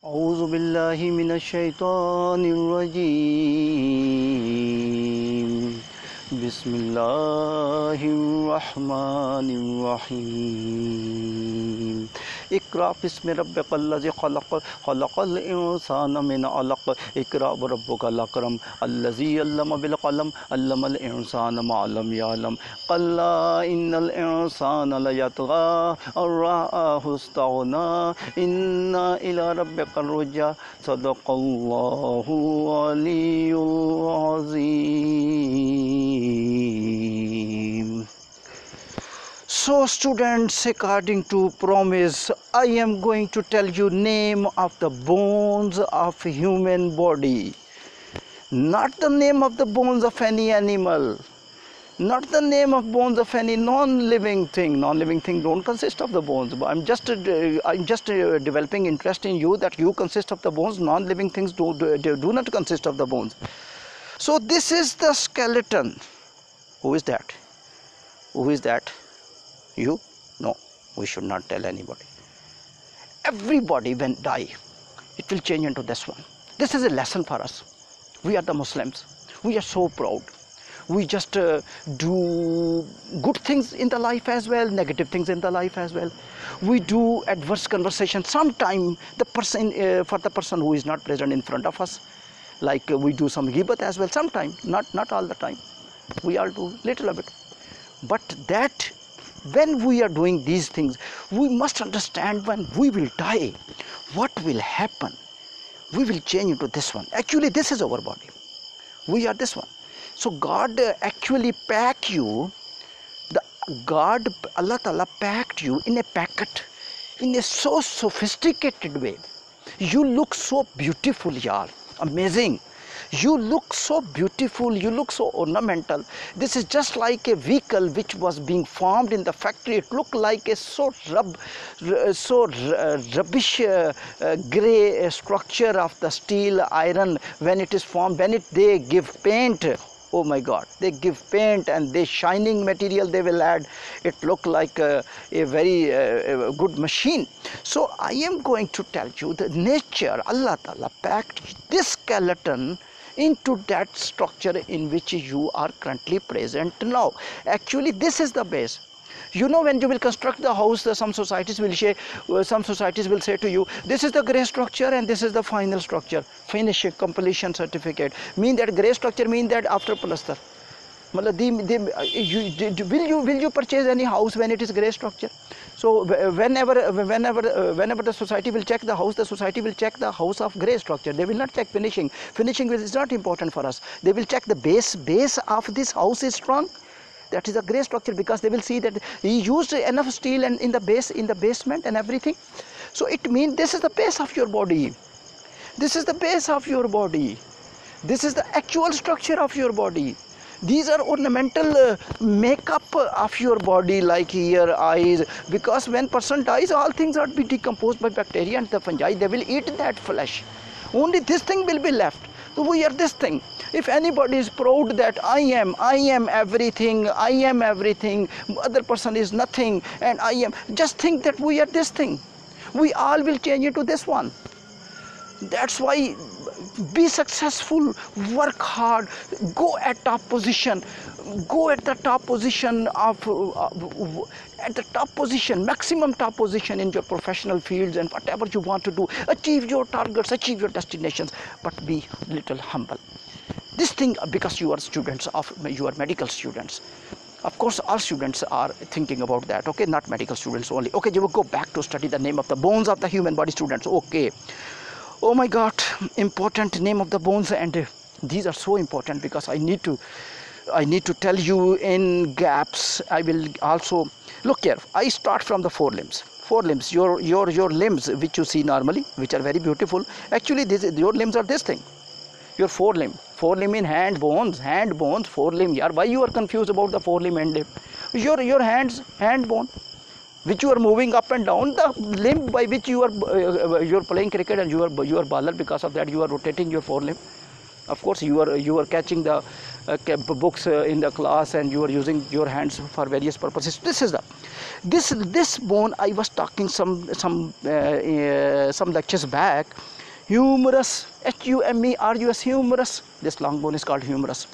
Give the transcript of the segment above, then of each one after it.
أعوذ بالله من الشيطان الرجيم بسم الله الرحمن الرحيم اقرأ باسم ربك الذي خلق خلق الإنسان من علق اقرأ وربك الأكرم الذي علم بالقلم علم الإنسان ما لم يعلم كلا إن الإنسان ليطغى أن رآه استغنى إن إلى ربك الرجعى صدق الله العلي العظيم. So students, according to promise, I am going to tell you name of the bones of human body, not the name of the bones of any animal, not the name of bones of any non-living thing. Non-living thing don't consist of the bones. I'm just developing interest in you that you consist of the bones. Non-living things do not consist of the bones. So this is the skeleton. Who is that? Who is that? You? No, we should not tell anybody. Everybody when die, it will change into this one. This is a lesson for us. We are the Muslims. We are so proud. We just do good things in the life as well, negative things in the life as well. We do adverse conversation. Sometimes the person, for the person who is not present in front of us, like we do some ghibat as well. Sometimes, not all the time. We all do little of it. But that when we are doing these things, we must understand when we will die, what will happen. We will change into this one. Actually, this is our body. We are this one. So God actually packed you, Allah Ta'ala packed you in a packet, in a so sophisticated way. You look so beautiful, yaar, amazing. You look so beautiful, you look so ornamental. This is just like a vehicle which was being formed in the factory. It looked like a rubbish grey structure of the steel iron when it is formed. When they give paint, oh my God, they give paint and the shining material they will add. It look like a very good machine. So I am going to tell you the nature. Allah Ta'ala packed this skeleton into that structure in which you are currently present now. Actually, this is the base. You know, when you will construct the house, some societies will say to you, this is the grey structure and this is the final structure. Finish completion certificate. Mean that grey structure mean that after plaster. Will you purchase any house when it is grey structure? So whenever the society will check the house, the society will check the house of grey structure. They will not check finishing. Finishing is not important for us. They will check the base of this house is strong. That is a grey structure, because they will see that he used enough steel and in the basement and everything. So it means this is the base of your body. This is the base of your body. This is the actual structure of your body. These are ornamental makeup of your body, like ear, eyes, because when person dies, all things are be decomposed by bacteria and the fungi. They will eat that flesh. Only this thing will be left. So we are this thing. If anybody is proud that I am everything, other person is nothing, and I am, just think that we are this thing. We all will change into this one. That's why be successful, work hard, go at top position, maximum top position in your professional fields and whatever you want to do. Achieve your targets, achieve your destinations, but be little humble. This thing, because you are medical students. Of course, all students are thinking about that, okay, not medical students only. Okay, you will go back to study the name of the bones of the human body, students, okay. Oh my God, important name of the bones, and these are so important because I need to tell you in gaps. I will also, look here, I start from the forelimbs. Your limbs which you see normally, which are very beautiful. Actually, your limbs are this thing. Your forelimb in hand bones, forelimb. Yaar, why you are confused about the forelimb and limb? Your hands, hand bone, which you are moving up and down, the limb by which you are playing cricket and you are baller. Because of that, you are rotating your forelimb. Of course, you are catching the books in the class, and you are using your hands for various purposes. This bone I was talking some lectures back. Humerus, Humerus, humerus. This long bone is called humerus.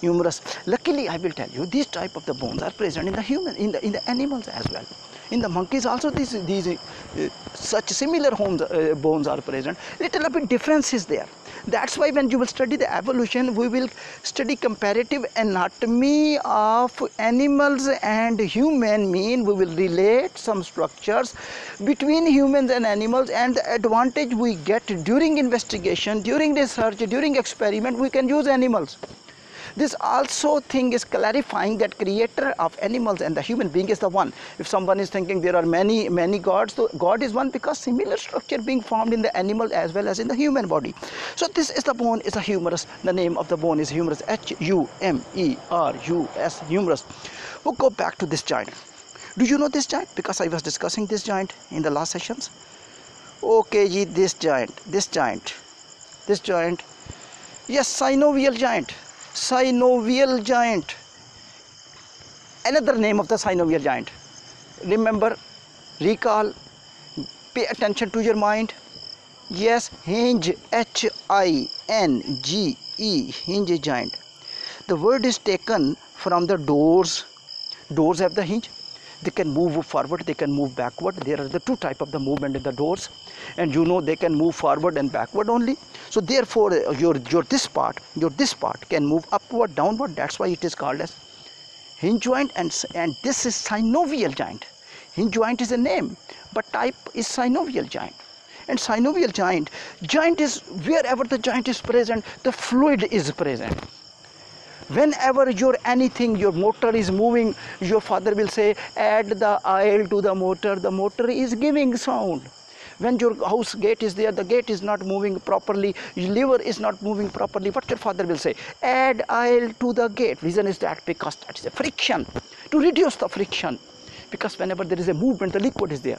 Humerus. Luckily, I will tell you, these type of the bones are present in the human, in the animals as well. In the monkeys also, these such similar bones are present. Little bit difference is there. That's why when you will study the evolution, we will study comparative anatomy of animals and human. We will relate some structures between humans and animals, and the advantage we get during investigation, during research, during experiment, we can use animals. This also thing is clarifying that creator of animals and the human being is the one. If someone is thinking there are many gods, so God is one, because similar structure being formed in the animal as well as in the human body. So this is the bone, is a humerus. The name of the bone is humerus, Humerus, humerus. We'll go back to this joint. Do you know this joint? Because I was discussing this joint in the last sessions. Okay, this joint. Yes, synovial joint. Synovial joint. Another name of the synovial joint. Remember, recall, pay attention to your mind. Yes, hinge, Hinge, hinge joint. The word is taken from the doors. Doors have the hinge. They can move forward, they can move backward. There are the two type of the movement in the doors, and you know they can move forward and backward only. So therefore your this part can move upward, downward. That's why it is called as hinge joint, and this is synovial joint. Hinge joint is a name, but type is synovial joint. And synovial joint is wherever the joint is present, the fluid is present. Whenever your motor is moving, your father will say, add the oil to the motor is giving sound. When your house gate is there, the gate is not moving properly, your lever is not moving properly, what your father will say? Add oil to the gate. Reason is that because that is a friction, to reduce the friction. Because whenever there is a movement, the liquid is there.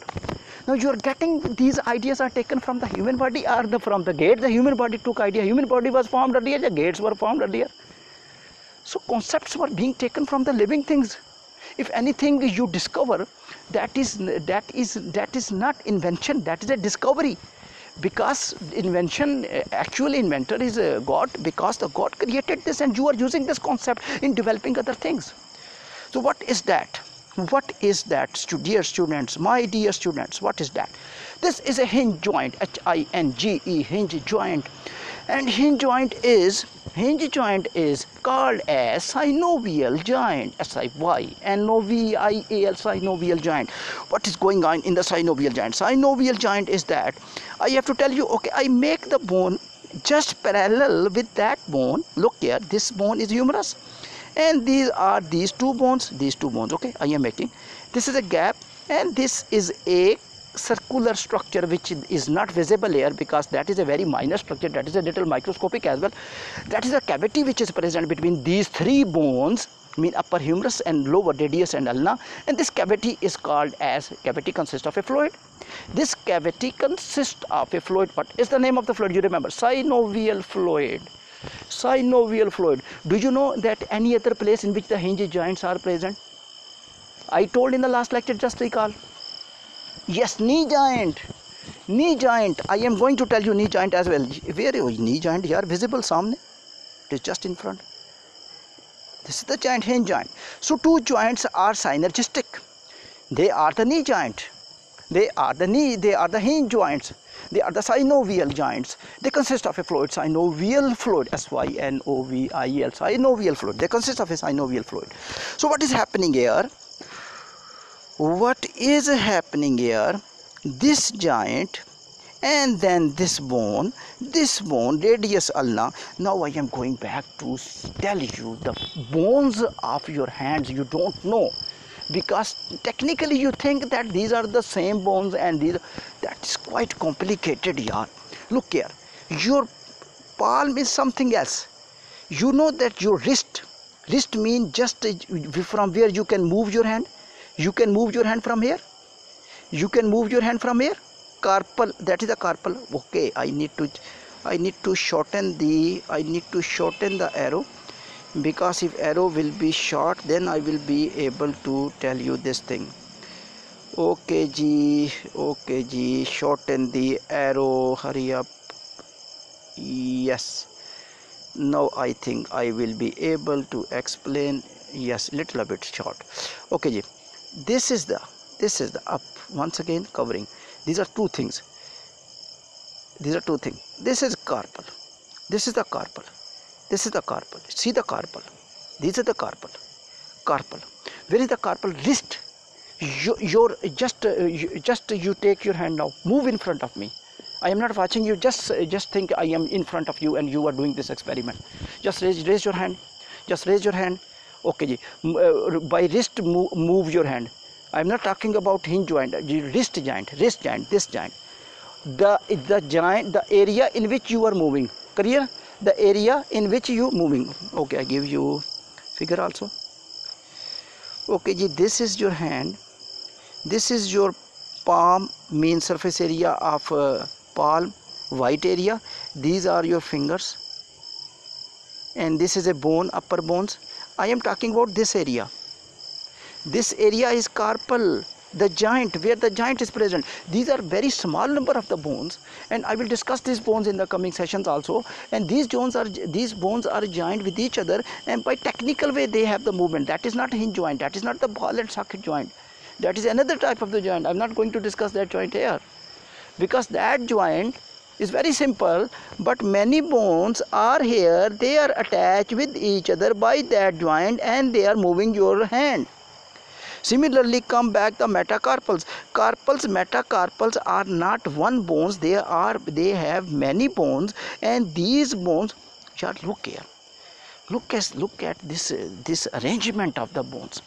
Now you are getting, these ideas are taken from the human body or from the gate. The human body took idea. Human body was formed earlier, the gates were formed earlier. So concepts were being taken from the living things. If anything you discover, that is not invention, that is a discovery. Because invention, actual inventor is God, because the God created this, and you are using this concept in developing other things. So what is that? What is that, dear students, my dear students? What is that? This is a hinge joint, Hinge, hinge joint. And hinge joint is called as synovial joint, Synovial, synovial joint. What is going on in the synovial joint? Synovial joint is that I have to tell you, okay, I make the bone just parallel with that bone. Look here, this bone is humerus, and these are these two bones, okay, I am making. This is a gap, and this is a circular structure which is not visible here, because that is a very minor structure, that is a little microscopic as well. That is a cavity which is present between these three bones, upper humerus and lower radius and ulna, and this cavity is called as, cavity consists of a fluid. This cavity consists of a fluid. What is the name of the fluid? You remember, synovial fluid. Synovial fluid. Do you know that any other place in which the hinge joints are present? I told in the last lecture, just recall. Yes, knee joint. I am going to tell you knee joint as well. Where is knee joint? Here, visible, samne. It is just in front. This is the joint, hinge joint. So two joints are synergistic. They are the knee joint. They are the hinge joints. They are the synovial joints. They consist of a fluid, synovial fluid, Synovial, synovial fluid. They consist of a synovial fluid. So what is happening here? This joint and then this bone, radius ulna. Now I am going back to tell you the bones of your hands you don't know, because technically you think that these are the same bones, and that is quite complicated here. Look here, your palm is something else. You know that your wrist means just from where you can move your hand. You can move your hand from here. Carpal, that is a carpal. Okay, I need to I need to shorten the arrow, because if arrow will be short, then I will be able to tell you this thing. Okay ji, shorten the arrow, hurry up. Yes, now I think I will be able to explain. Yes, little bit short. Okay ji, this is the up, once again covering. These are two things. This is carpal, this is the carpal, this is the carpal. See the carpal, these are the carpal. Where is the carpal? Wrist. You take your hand now, move in front of me. I am not watching you, just think I am in front of you and you are doing this experiment. Just raise your hand, okay ji. By wrist, move your hand. I am not talking about hinge joint, wrist joint, this joint. The area in which you are moving, clear? The area in which you moving. Okay, I give you figure also. Okay ji, this is your hand, this is your palm, mean surface area of palm, white area. These are your fingers, and this is a bone, upper bones. I am talking about this area. This area is carpal, the joint, where the joint is present. These are very small number of the bones, and I will discuss these bones in the coming sessions also. And these bones are joined with each other, and by technical way they have the movement. That is not hinge joint, that is not the ball and socket joint, that is another type of the joint. I am not going to discuss that joint here, because that joint is very simple, but many bones are here, they are attached with each other by that joint, and they are moving your hand. Similarly, come back the metacarpals. Metacarpals are not one bones, they have many bones, and these bones, look here, look at this arrangement of the bones.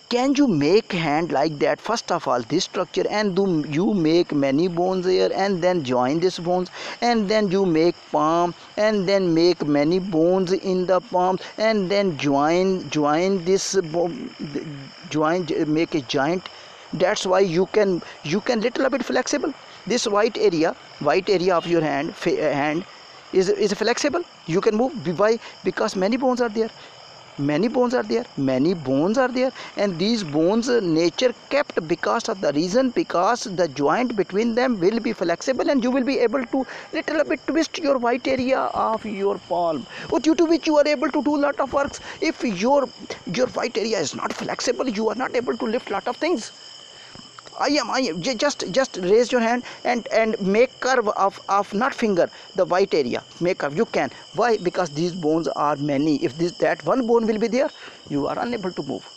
Can you make hand like that? First of all, this structure, and you make many bones here, and then join these bones, and then you make palm, and then make many bones in the palm, and then join this make a joint. That's why you can little bit flexible. This white area of your hand is flexible. You can move because many bones are there. Many bones are there, and these bones nature kept because the joint between them will be flexible, and you will be able to little bit twist your white area of your palm, due to which you are able to do lot of works. If your white area is not flexible, you are not able to lift lot of things. I am just raise your hand and make curve of not finger, the white area, make curve. You can. Why? Because these bones are many. If that one bone will be there, you are unable to move.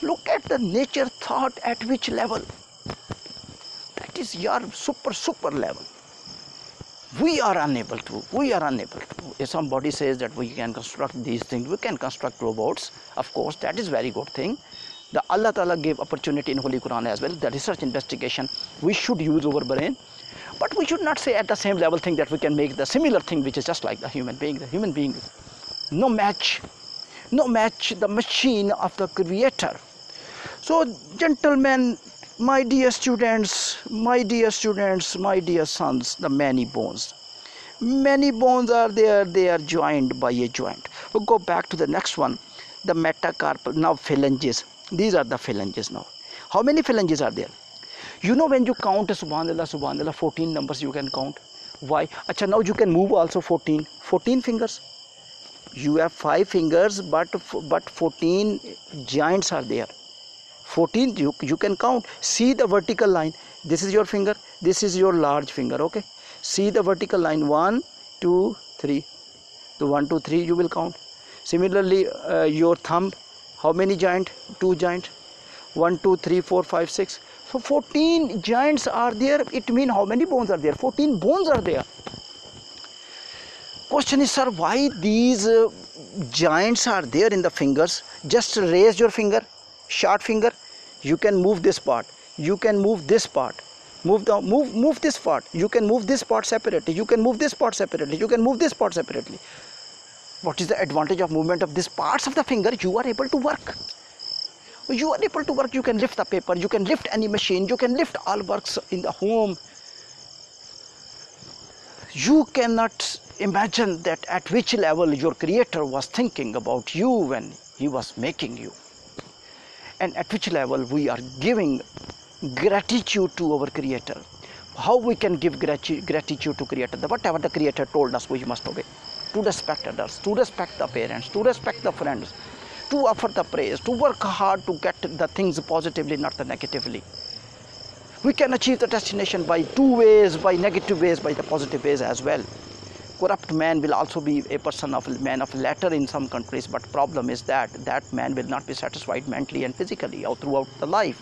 Look at the nature thought at which level. That is your super level. We are unable to. If somebody says that we can construct these things, we can construct robots. Of course, that is very good thing. The Allah Ta'ala gave opportunity in Holy Quran as well. The research investigation, we should use our brain, but we should not say at the same level thing that we can make the similar thing which is just like the human being. No match the machine of the creator. So gentlemen, my dear students, my dear sons, the many bones are there, they are joined by a joint. We'll go back to the next one, the metacarpal. Now phalanges. These are the phalanges now. How many phalanges are there? You know, when you count subhanallah, 14 numbers you can count. Why? Acha, now you can move also 14 fingers. You have 5 fingers, but 14 joints are there. 14 you can count. See the vertical line. This is your finger, this is your large finger. Okay, see the vertical line, 1 2 3. So 1 2 3 you will count. Similarly, your thumb, how many joint? 2 joints. 1 2 3 4 5 6. So 14 joints are there. It means how many bones are there? 14 bones are there. Question is, sir, why these joints are there in the fingers? Just raise your finger, short finger. You can move this part. You can move this part. Move this part. You can move this part separately. You can move this part separately. You can move this part separately. What is the advantage of movement of these parts of the finger? You are able to work. You are able to work. You can lift the paper. You can lift any machine. You can lift all works in the home. You cannot imagine that at which level your creator was thinking about you when he was making you, and at which level we are giving gratitude to our creator. How we can give gratitude to creator? Whatever the creator told us, we must obey. To respect others, to respect the parents, to respect the friends, to offer the praise, to work hard to get the things positively, not the negatively. We can achieve the destination by two ways, by negative ways, by the positive ways as well. Corrupt man will also be a man of letter in some countries, but problem is that man will not be satisfied mentally and physically or throughout the life.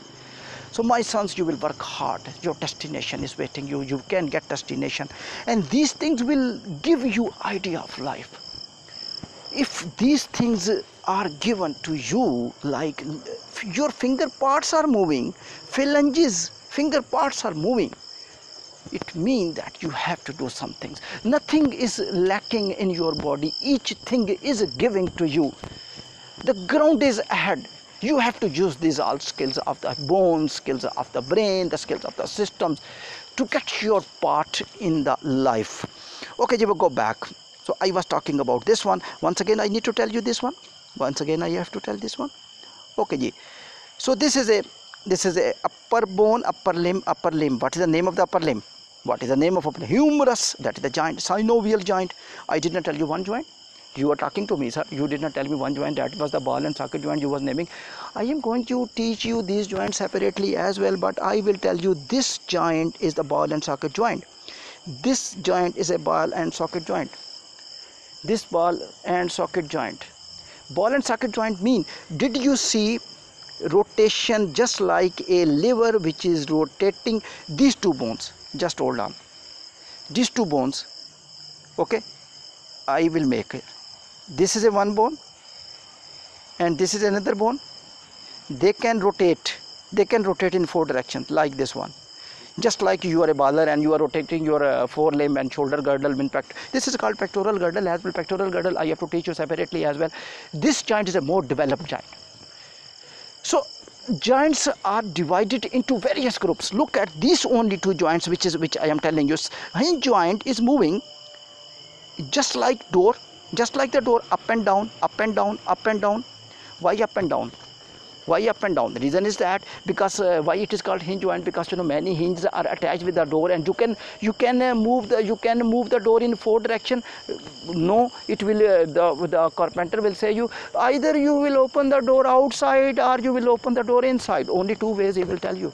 So my sons, you will work hard. Your destination is waiting you. You can get destination, and these things will give you idea of life. If these things are given to you, like your finger parts are moving, phalanges, finger parts are moving, it means that you have to do some things. Nothing is lacking in your body. Each thing is giving to you. The ground is ahead. You have to use these all skills of the bones, skills of the brain, the skills of the systems to get your part in the life. Okay, we will go back. So I was talking about this one. Once again, I need to tell you this one. Once again, I have to tell this one. Okay, ji. So this is a upper bone, upper limb, upper limb. What is the name of the upper limb? What is the name of upper limb? Humerus. That is the joint, synovial joint. I did not tell you one joint. You are talking to me, sir. You did not tell me one joint. That was the ball and socket joint you was naming. I am going to teach you these joints separately as well, but I will tell you this joint is the ball and socket joint. This joint is a ball and socket joint. This ball and socket joint. Ball and socket joint mean, did you see rotation just like a lever which is rotating these two bones? Just hold on. These two bones, okay, I will make it. This is a one bone and this is another bone. They can rotate in four directions like this one. Just like you are a baller and you are rotating your forelimb and shoulder girdle. This is called pectoral girdle as well. Pectoral girdle I have to teach you separately as well. This joint is a more developed joint. So joints are divided into various groups. Look at these only two joints which I am telling you. Hinge joint is moving just like door. Just like the door, up and down, up and down, up and down. Why up and down? Why up and down? The reason is that because why it is called hinge joint, because many hinges are attached with the door, and you can move the door in four direction. No, it will the carpenter will say you either you will open the door outside or you will open the door inside. Only two ways he will tell you.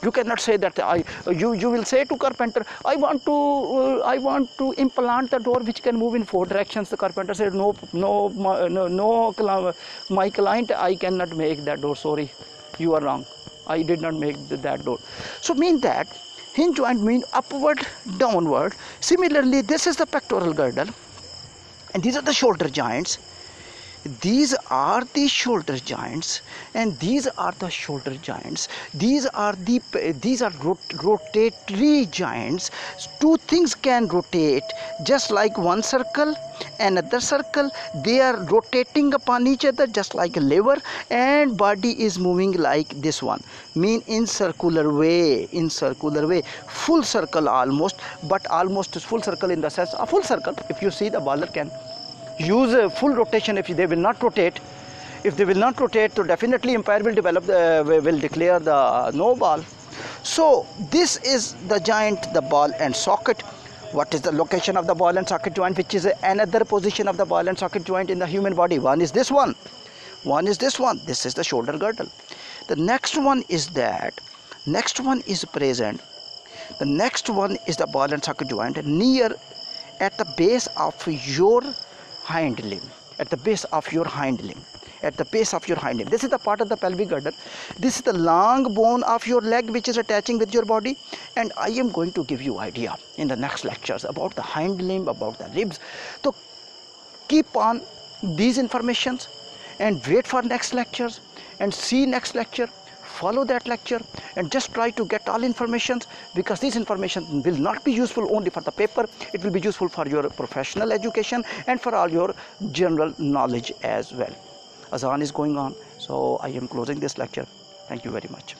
You cannot say that you will say to carpenter, I want to implant the door which can move in four directions. The carpenter said, no, my client, I cannot make that door. Sorry, you are wrong. I did not make that door. So mean that hinge joint mean upward, downward. Similarly, this is the pectoral girdle, and these are the shoulder joints. These are the shoulder joints, and these are the shoulder joints. These are rotatory joints. Two things can rotate just like one circle, another circle. They are rotating upon each other just like a lever, and body is moving like this one. Mean in circular way, full circle almost, but almost full circle in the sense a full circle. If you see, the baller can use a full rotation. If they will not rotate, so definitely umpire will declare the no ball. So this is the joint, the ball and socket. What is the location of the ball and socket joint, which is another position of the ball and socket joint in the human body? One is this one, one is this one. This is the shoulder girdle. The next one is that, next one is present. The next one is the ball and socket joint near at the base of your hind limb, at the base of your hind limb, at the base of your hind limb. This is the part of the pelvic girdle. This is the long bone of your leg which is attaching with your body, and I am going to give you idea in the next lectures about the hind limb, about the ribs. So keep on these informations and wait for next lectures and see next lecture. Follow that lecture and just try to get all information, because this information will not be useful only for the paper. It will be useful for your professional education and for all your general knowledge as well. Azan is going on, so I am closing this lecture. Thank you very much.